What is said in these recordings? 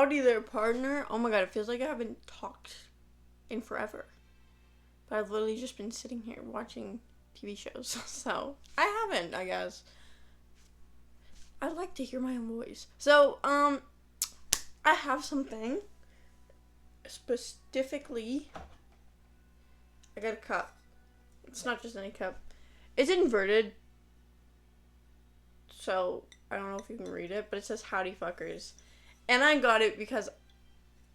Howdy there, partner. Oh my god, it feels like I haven't talked in forever. But I've literally just been sitting here watching TV shows. So, I haven't, I guess. I like to hear my own voice. So, I have something. Specifically, I got a cup. It's not just any cup. It's inverted. So, I don't know if you can read it, but it says Howdy Fuckers. And I got it because,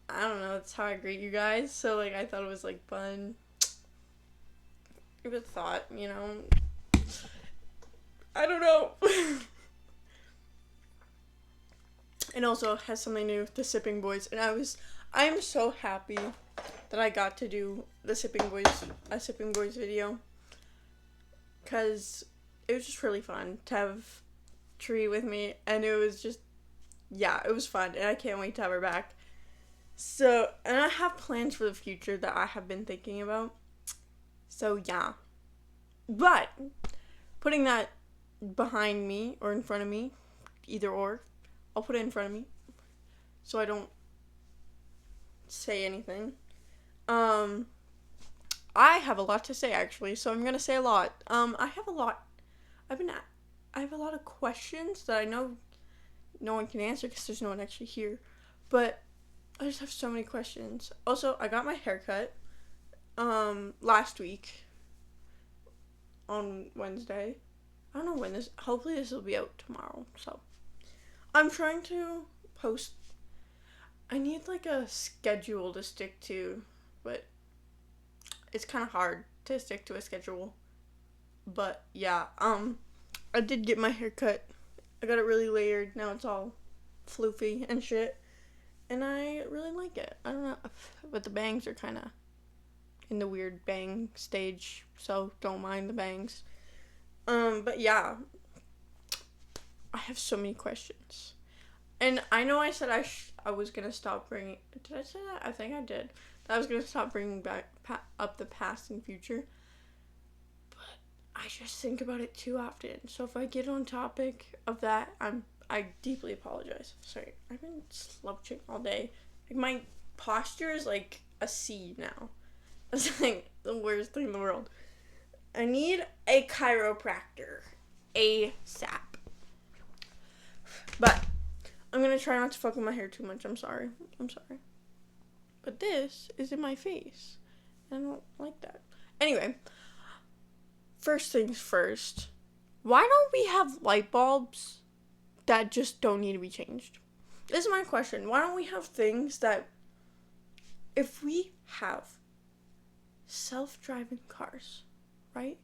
I don't know, that's how I greet you guys. So, like, I thought it was, like, fun. It was a thought, you know. I don't know. And also it has something new, the Sipping Boys. And I'm so happy that I got to do a Sipping Boys video. Because it was just really fun to have Tree with me. And it was just, yeah, it was fun. And I can't wait to have her back. So, and I have plans for the future that I have been thinking about. So, yeah. But, putting that behind me or in front of me, either or, I'll put it in front of me so I don't say anything. I have a lot to say, actually, so I'm gonna say a lot. I have a lot of questions that I know no one can answer because there's no one actually here, but I just have so many questions. Also, I got my haircut last week on Wednesday. I don't know when hopefully this will be out tomorrow. So I'm trying to post. I need like a schedule to stick to, but it's kind of hard to stick to a schedule. But yeah, I did get my hair cut. I got it really layered. Now it's all floofy and shit. And I really like it. I don't know, but the bangs are kind of in the weird bang stage, so don't mind the bangs. But yeah, I have so many questions. And I know I said I was going to stop bringing, did I say that? I think I did. I was going to stop bringing back up the past and future. But I just think about it too often. So if I get on topic of that, I deeply apologize. Sorry, I've been slouching all day. Like, my posture is like a C now. It's like the worst thing in the world. I need a chiropractor ASAP. But I'm gonna try not to fuck with my hair too much. I'm sorry. But this is in my face. I don't like that. Anyway, first things first. Why don't we have light bulbs that just don't need to be changed? This is my question. Why don't we have things that, if we have self-driving cars, right?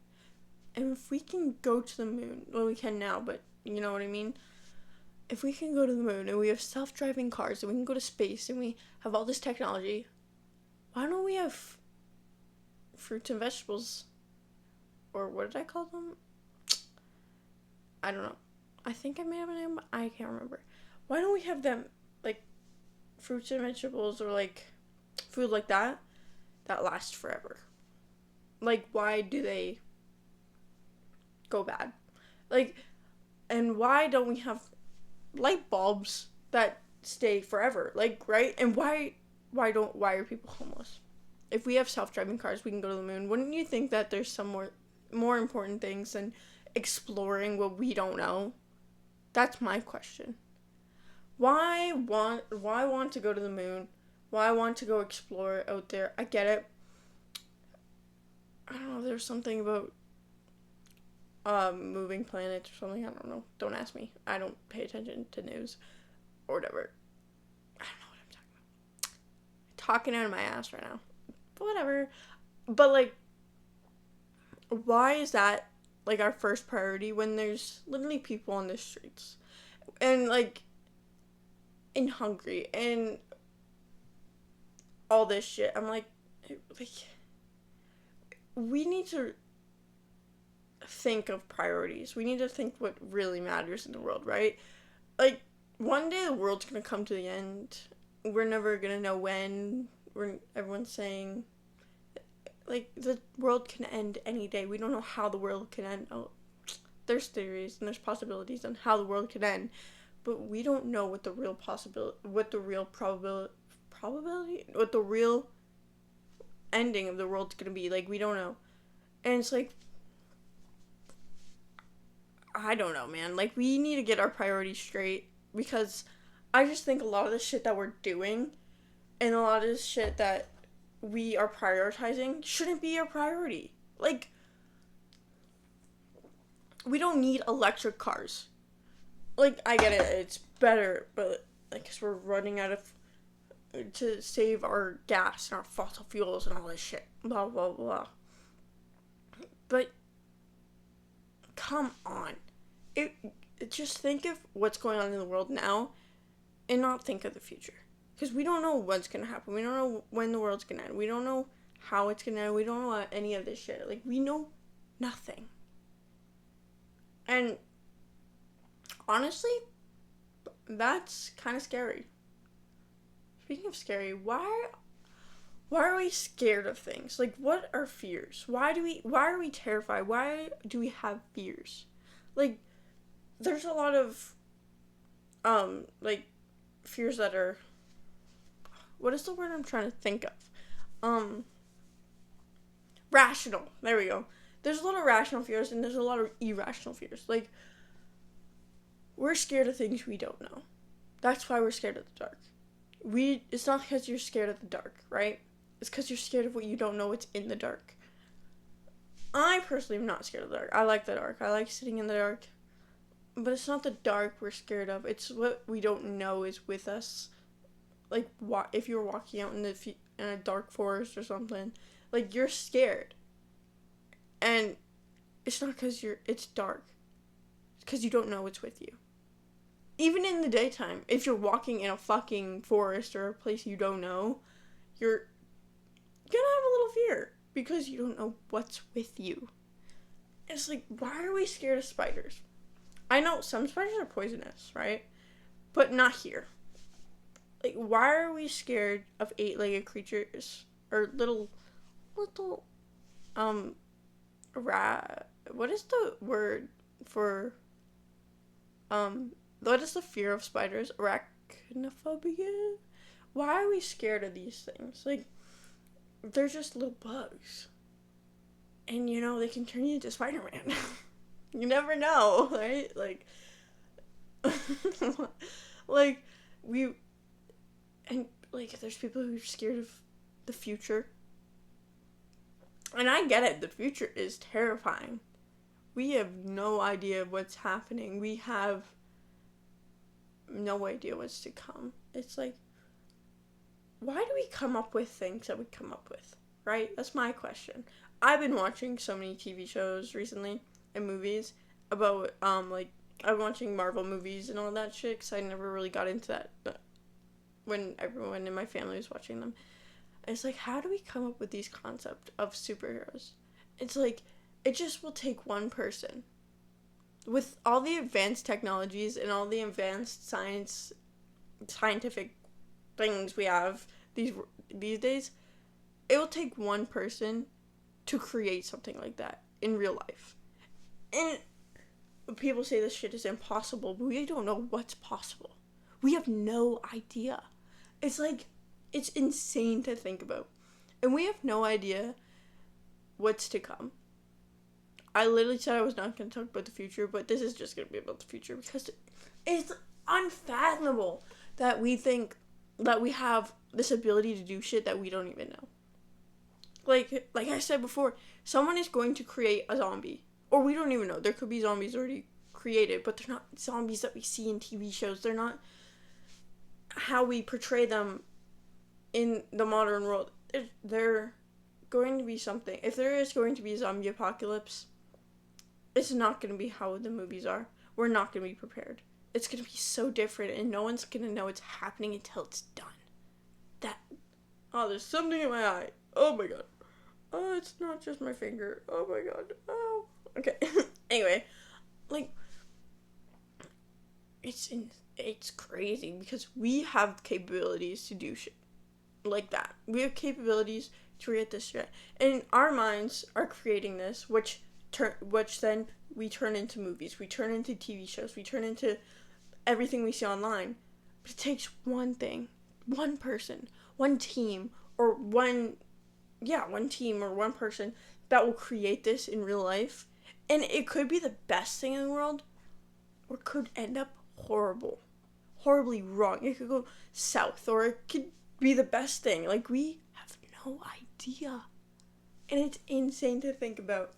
And if we can go to the moon, well, we can now, but you know what I mean? If we can go to the moon and we have self-driving cars and we can go to space and we have all this technology, why don't we have fruits and vegetables? Or what did I call them? I don't know. I think I may have a name, but I can't remember. Why don't we have them, like, fruits and vegetables or, like, food like that lasts forever? Like, why do they go bad? Like, and why don't we have light bulbs that stay forever? Like, right? And why are people homeless? If we have self-driving cars, we can go to the moon. Wouldn't you think that there's some more important things than exploring what we don't know? That's my question. Why want to go to the moon? Why want to go explore out there? I get it. I don't know, there's something about moving planets or something. I don't know. Don't ask me. I don't pay attention to news or whatever. I don't know what I'm talking about. I'm talking out of my ass right now. But whatever. But, like, why is that, like, our first priority when there's literally people on the streets? And, like, and hungry and all this shit. I'm like, we need to think of priorities. We need to think what really matters in the world, right? Like, one day the world's gonna come to the end. We're never gonna know when. Everyone's saying, like, the world can end any day. We don't know how the world can end. Oh, there's theories and there's possibilities on how the world can end. but we don't know what the real what the real ending of the world's gonna be. Like, we don't know. And it's like, I don't know, man. Like, we need to get our priorities straight, because I just think a lot of the shit that we're doing and a lot of the shit that we are prioritizing shouldn't be our priority. Like, we don't need electric cars. Like, I get it, it's better, but, like, because we're running out of, to save our gas and our fossil fuels and all this shit. Blah, blah, blah. But, come on. Just think of what's going on in the world now and not think of the future. Because we don't know what's going to happen. We don't know when the world's going to end. We don't know how it's going to end. We don't know any of this shit. Like, we know nothing. And honestly, that's kind of scary. Speaking of scary, why are we scared of things? Like, what are fears? Why are we terrified? Why do we have fears? Like, there's a lot of like, fears that are, what is the word I'm trying to think of? Rational. There we go. There's a lot of rational fears and there's a lot of irrational fears. Like, we're scared of things we don't know. That's why we're scared of the dark. It's not because you're scared of the dark, right? It's because you're scared of what you don't know what's in the dark. I personally am not scared of the dark. I like the dark. I like sitting in the dark. But it's not the dark we're scared of. It's what we don't know is with us. Like, if you're walking out in a dark forest or something, like, you're scared. And it's not because it's dark. It's because you don't know what's with you. Even in the daytime, if you're walking in a fucking forest or a place you don't know, you're gonna have a little fear because you don't know what's with you. It's like, why are we scared of spiders? I know some spiders are poisonous, right? But not here. Like, why are we scared of 8-legged creatures or little rat? What is the word for what is the fear of spiders? Arachnophobia? Why are we scared of these things? Like, they're just little bugs. And, you know, they can turn you into Spider-Man. You never know, right? Like, there's people who are scared of the future. And I get it, the future is terrifying. We have no idea what's happening. We have no idea what's to come. It's like, why do we come up with things that we come up with, right? That's my question. I've been watching so many TV shows recently and movies about, I've been watching Marvel movies and all that shit, because I never really got into that, but when everyone in my family was watching them. It's like, how do we come up with these concepts of superheroes? It's like, it just will take one person. With all the advanced technologies and all the advanced scientific things we have these days, it will take one person to create something like that in real life. And people say this shit is impossible, but we don't know what's possible. We have no idea. It's like, it's insane to think about. And we have no idea what's to come. I literally said I was not going to talk about the future, but this is just going to be about the future, because it's unfathomable that we think that we have this ability to do shit that we don't even know. Like I said before, someone is going to create a zombie. Or we don't even know. There could be zombies already created, but they're not zombies that we see in TV shows. They're not how we portray them in the modern world. They're going to be something. If there is going to be a zombie apocalypse, it's not going to be how the movies are. We're not going to be prepared. It's going to be so different, and no one's going to know it's happening until it's done. There's something in my eye. Oh my god. Oh, it's not just my finger. Oh my god. Oh. Okay. Anyway, it's crazy, because we have capabilities to do shit like that. We have capabilities to create this shit, and our minds are creating this, which then we turn into movies, we turn into TV shows, we turn into everything we see online. But it takes one thing, one person, one team, or one team or one person that will create this in real life. And it could be the best thing in the world, or it could end up horribly wrong. It could go south, or it could be the best thing. Like, we have no idea. And it's insane to think about.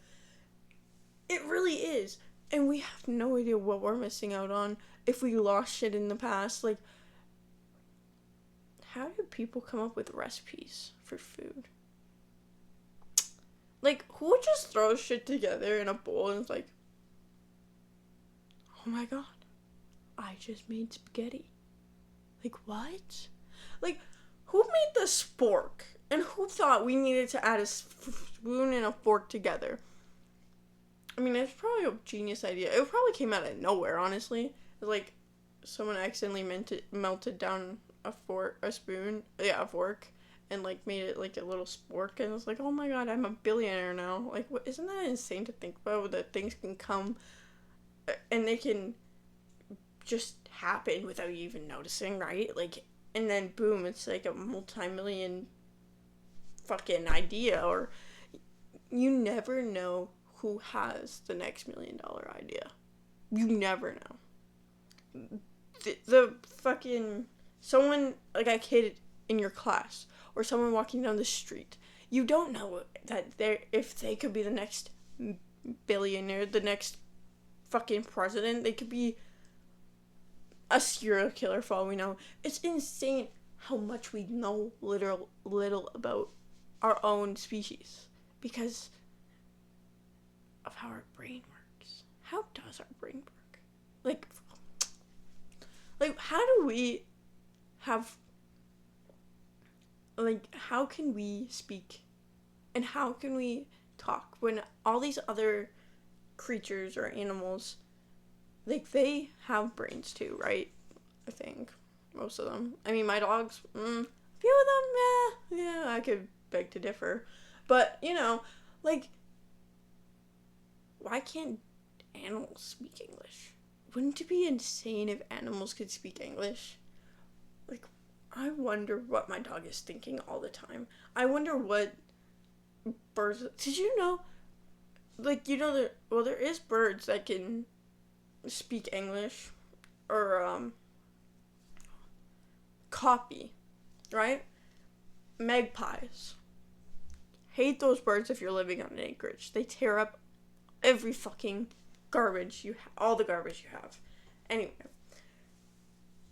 It really is. And we have no idea what we're missing out on if we lost shit in the past. Like, how do people come up with recipes for food? Like, who just throws shit together in a bowl and is like, oh my god, I just made spaghetti. Like, what? Like, who made the spork? And who thought we needed to add a spoon and a fork together? I mean, it's probably a genius idea. It probably came out of nowhere, honestly. It was like someone accidentally melted down a fork, and like made it like a little spork, and it was like, oh my god, I'm a billionaire now. Like, what? Isn't that insane to think about? That things can come, and they can just happen without you even noticing, right? Like, and then boom, it's like a multi-million fucking idea, or you never know who has the next $1 million idea. You never know. The fucking someone, like a kid in your class, or someone walking down the street, you don't know that if they could be the next billionaire, the next fucking president. They could be a serial killer for all we know. It's insane how much we know little about our own species because of how our brain works. How does our brain work? Like how do we have, like, how can we speak and how can we talk when all these other creatures or animals, like, they have brains too, right? I think most of them. I mean, my dogs, a few of them, yeah, I could beg to differ, but like, why can't animals speak English? Wouldn't it be insane if animals could speak English? Like, I wonder what my dog is thinking all the time. I wonder what birds... Did you know? Like, there is birds that can speak English or copy, right? Magpies. Hate those birds if you're living on an acreage. They tear up every fucking garbage all the garbage you have. Anyway,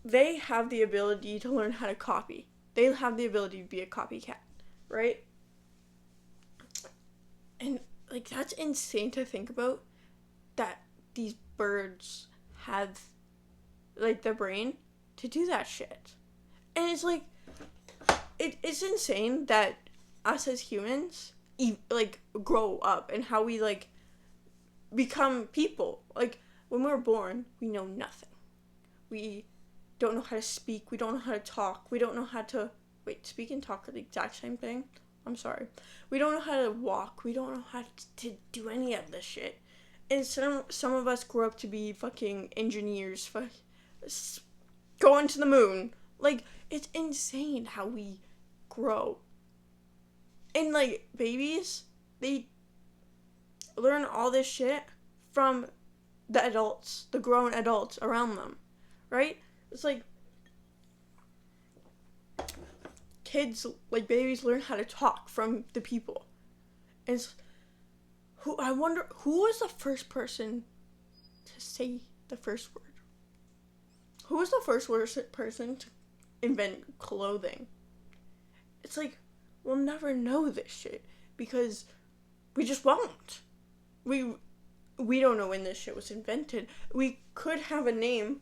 they have the ability to learn how to copy. They have the ability to be a copycat, right? And, like, that's insane to think about, that these birds have, like, the brain to do that shit. And it's like, it's insane that us as humans, like, grow up and how we, like, become people. Like, when we're born, we know nothing. We don't know how to speak. We don't know how to talk. We don't know how to... Wait, speak and talk are the exact same thing? I'm sorry. We don't know how to walk. We don't know how to do any of this shit. And some of us grow up to be fucking engineers, going to the moon. Like, it's insane how we grow. And, like, babies, they learn all this shit from the adults, the grown adults around them, right? It's like kids, like babies, learn how to talk from the people. And I wonder who was the first person to say the first word. Who was the first person to invent clothing? It's like, we'll never know this shit because we just won't. We don't know when this shit was invented. We could have a name,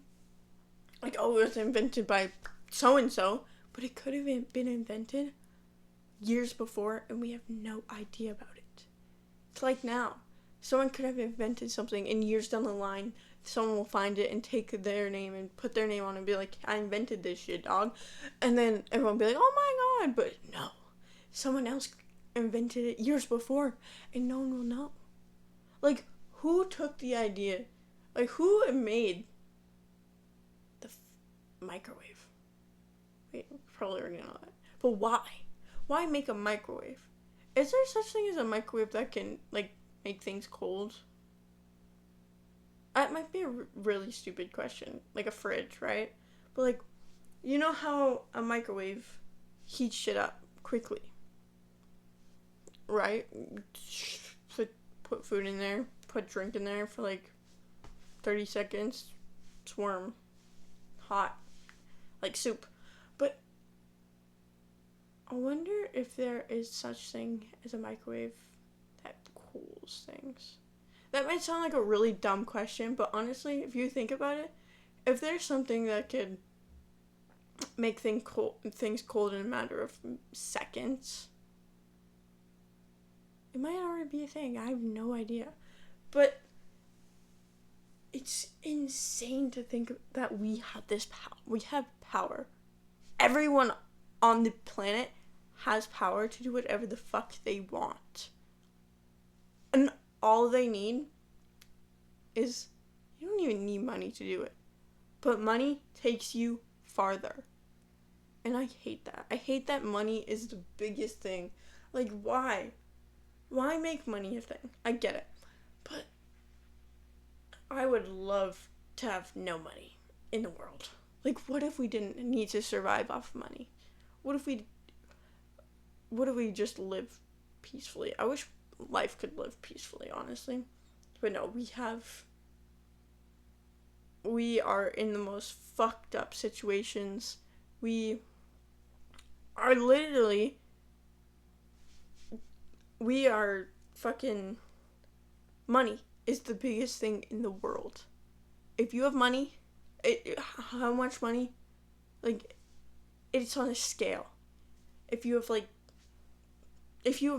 like, oh, it was invented by so-and-so, but it could have been invented years before, and we have no idea about it. It's like now. Someone could have invented something, and years down the line, someone will find it and take their name and put their name on it and be like, I invented this shit, dog. And then everyone will be like, oh my god, but no. Someone else invented it years before, and no one will know. Like, who took the idea? Like, who made Microwave. Wait, probably already know that. But why? Why make a microwave? Is there such thing as a microwave that can, like, make things cold? That might be a really stupid question. Like a fridge, right? But, like, you know how a microwave heats shit up quickly, right? Put food in there, put drink in there for, like, 30 seconds. It's warm. Hot. Like soup. But I wonder if there is such thing as a microwave that cools things. That might sound like a really dumb question, but honestly, if you think about it, if there's something that could make things cold in a matter of seconds, it might already be a thing. I have no idea. But it's insane to think that we have this power. We have power. Everyone on the planet has power to do whatever the fuck they want. And all they need is, you don't even need money to do it. But money takes you farther. And I hate that. I hate that money is the biggest thing. Like, why? Why make money a thing? I get it. But I would love to have no money in the world. Like, what if we didn't need to survive off money? What if we just live peacefully? I wish life could live peacefully, honestly. But no, we are in the most fucked up situations. We are fucking, money is the biggest thing in the world. If you have money, how much money? Like, it's on a scale. If you have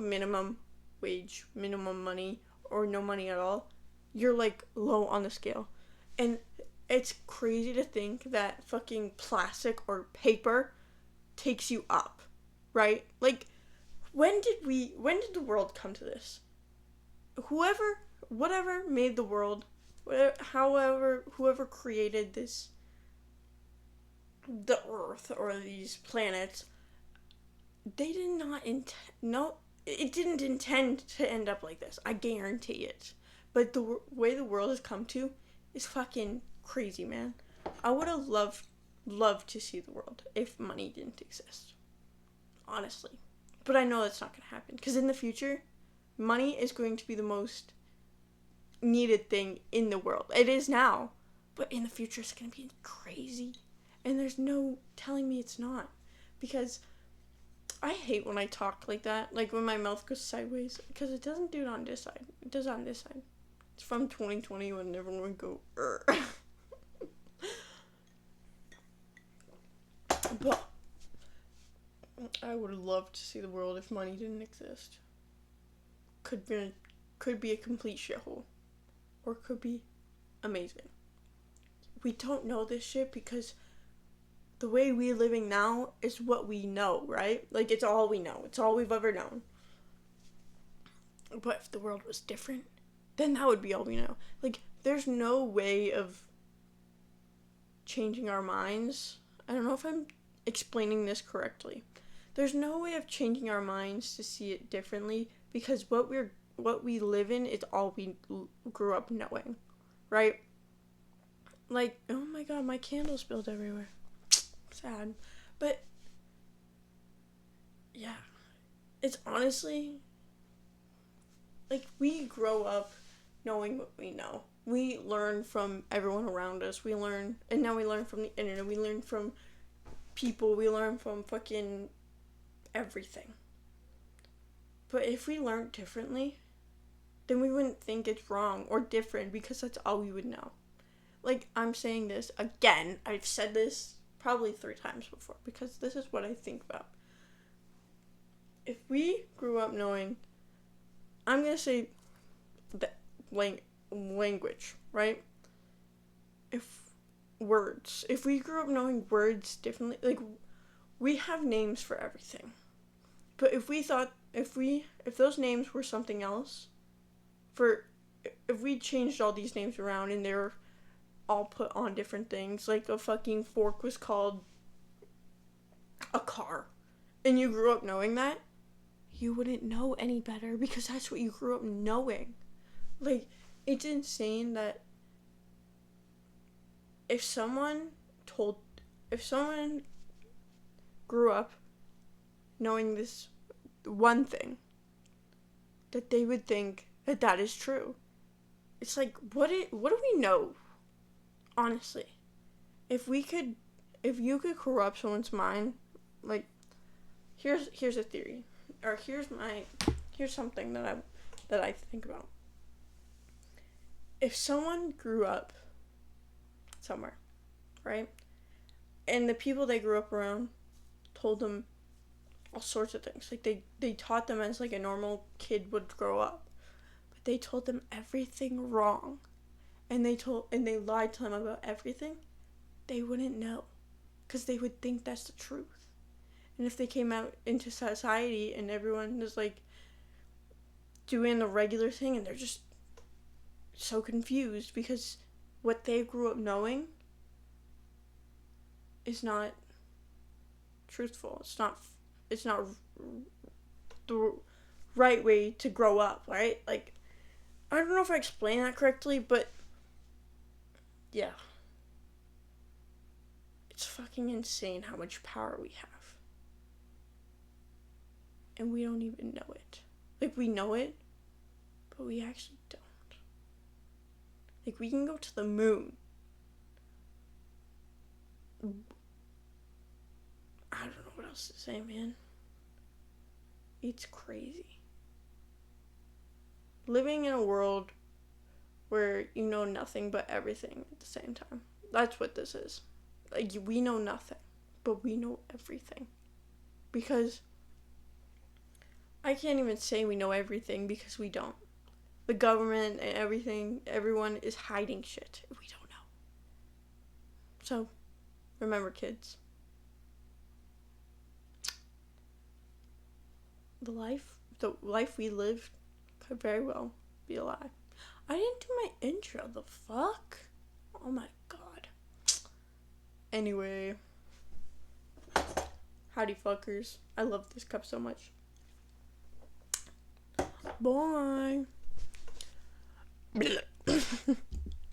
minimum wage, minimum money, or no money at all, you're, like, low on the scale. And it's crazy to think that fucking plastic or paper takes you up, right? Like, when did the world come to this? Whatever made the world, whoever created this, the earth or these planets, they did not it didn't intend to end up like this. I guarantee it. But the way the world has come to is fucking crazy, man. I would have loved to see the world if money didn't exist. Honestly. But I know that's not going to happen. Because in the future, money is going to be the most needed thing in the world. It is now. But in the future, it's going to be crazy. And there's no telling me it's not. Because I hate when I talk like that. Like when my mouth goes sideways. Because it doesn't do it on this side. It does it on this side. It's from 2020 when everyone would go, But I would love to see the world if money didn't exist. Could be a complete shithole. Or could be amazing. We don't know this shit because the way we're living now is what we know, right? Like, it's all we know. It's all we've ever known. But if the world was different, then that would be all we know. Like, there's no way of changing our minds. I don't know if I'm explaining this correctly. There's no way of changing our minds to see it differently because what we live in is all we grew up knowing, right? Like, oh my god, my candle spilled everywhere. Sad. But yeah, it's honestly like we grow up knowing what we know. We learn from everyone around us. And now we learn from the internet. We learn from people. We learn from fucking everything. But if we learned differently, then we wouldn't think it's wrong or different because that's all we would know. Like, I'm saying this again. I've said this probably 3 times before because this is what I think about. If we grew up knowing, I'm going to say the language, right? If we grew up knowing words differently, like, we have names for everything. But if those names were something else, if we changed all these names around and they were all put on different things. Like a fucking fork was called a car. And you grew up knowing that, you wouldn't know any better because that's what you grew up knowing. Like, it's insane that if someone grew up knowing this one thing, that they would think that that is true. It's like, what do we know? Honestly, if you could corrupt someone's mind, like, here's a theory, or here's something that I think about. If someone grew up somewhere, right, and the people they grew up around told them all sorts of things, like they taught them as like a normal kid would grow up, but they told them everything wrong, and they lied to them about everything, they wouldn't know, because they would think that's the truth. And if they came out into society and everyone is like doing the regular thing and they're just so confused because what they grew up knowing is not truthful. It's not the right way to grow up, right? Like, I don't know if I explained that correctly, but yeah. It's fucking insane how much power we have. And we don't even know it. Like, we know it, but we actually don't. Like, we can go to the moon. I don't know what else to say, man. It's crazy. Living in a world where you know nothing but everything at the same time. That's what this is. Like, we know nothing, but we know everything. Because I can't even say we know everything because we don't. The government and everyone is hiding shit. We don't know. So, remember, kids. The life we live could very well be a lie. I didn't do my intro. The fuck? Oh my god. Anyway. Howdy, fuckers. I love this cup so much. Bye.